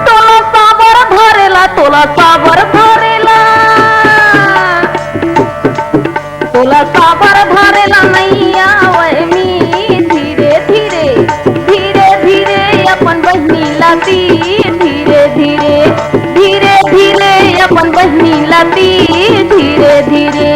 तोला साबर धरेला तोला साबर धरेला तोला साबर धरेला नहीं आवय मी धीरे धीरे धीरे धीरे अपन बहिनीला ती धीरे धीरे धीरे धीरे अपन बहिनीला ती धीरे धीरे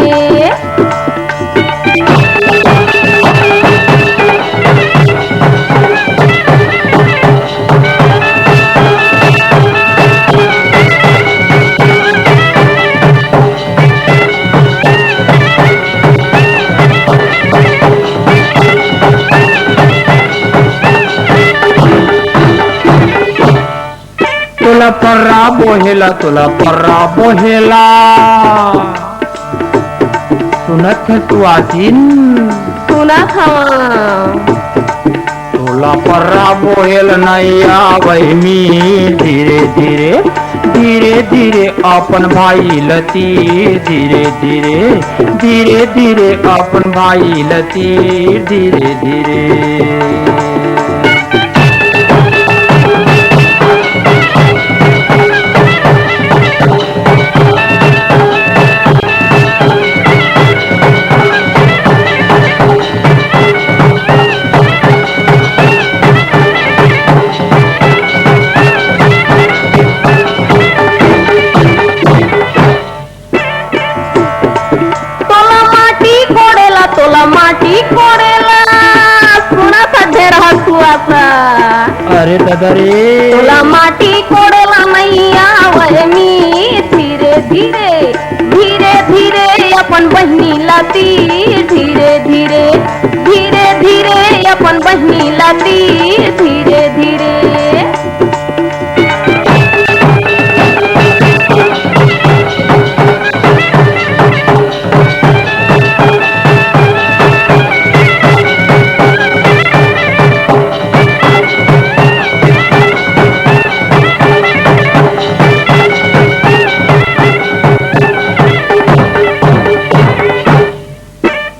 तुला पर्रा बोहेला तुला पर्रा बोहेला सुनत है तू आजीन तुला तुला पर्रा बोहेल नहीं आवै मी धीरे धीरे धीरे धीरे अपन भाई लती धीरे धीरे धीरे धीरे अपन भाई लती धीरे धीरे तोला माटी कोडेला सुना ढेर हसुआसा अरे दादा रे तोला माटी कोडेला नहीं आवय मी धीरे धीरे धीरे धीरे अपन बहिनीला ती धीरे धीरे धीरे धीरे अपन बहिनीला ती धीरे धीरे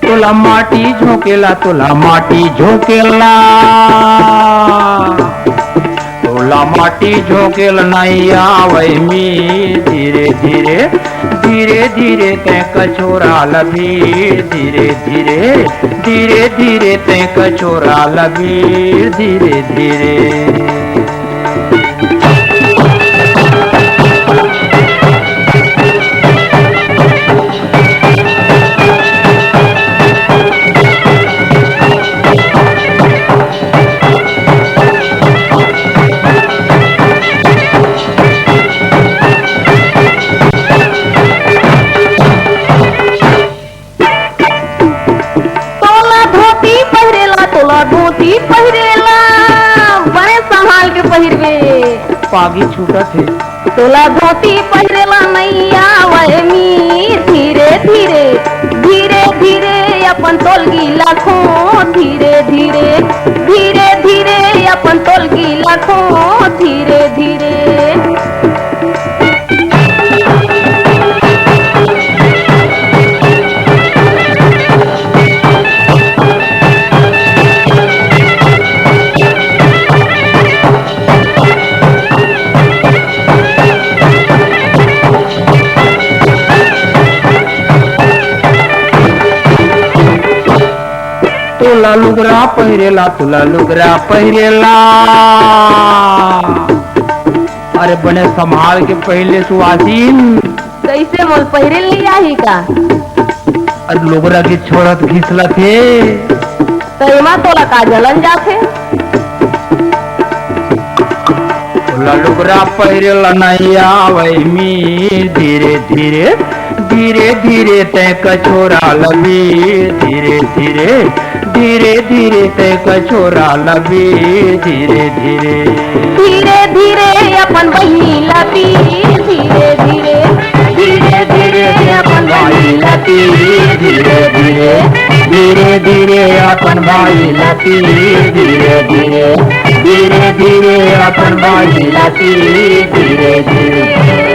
तुला माटी झोंकेला तुला माटी झोंकेला तुला माटी झोंकेल नहीं आवै मी धीरे धीरे धीरे धीरे ते कचोरा लभी धीरे धीरे धीरे धीरे ते कचोरा लभी धीरे धीरे धोती पहिरेला बड़े संभाल के पहिरवे पागी छूटत है तोला धोती पहिरेला नहीं आवय मी धीरे धीरे धीरे धीरे अपन तोलगी लाखों धीरे धीरे धीरे धीरे अपन तोलगी लाखों धीरे धीरे तुला लुगरा पहिरेला तुला लुगरा पहिरेला अरे बने संभाल के पहले सुआसीन कैसे मोल पहिरे ली आई का अरे लुगरा की छोड़त घिसला थे तैमा तोला का जलन जाथे तुला लुगरा पहिरेला नहीं आवै मी धीरे धीरे धीरे धीरे ते कचोरा लभी धीरे धीरे धीरे धीरे ते कचोरा लभी धीरे धीरे धीरे धीरे अपन बहिनीला ती धीरे धीरे धीरे धीरे अपन बहिनीला ती धीरे धीरे धीरे धीरे अपन बहिनीला ती धीरे धीरे धीरे धीरे अपन बहिनीला ती धीरे धीरे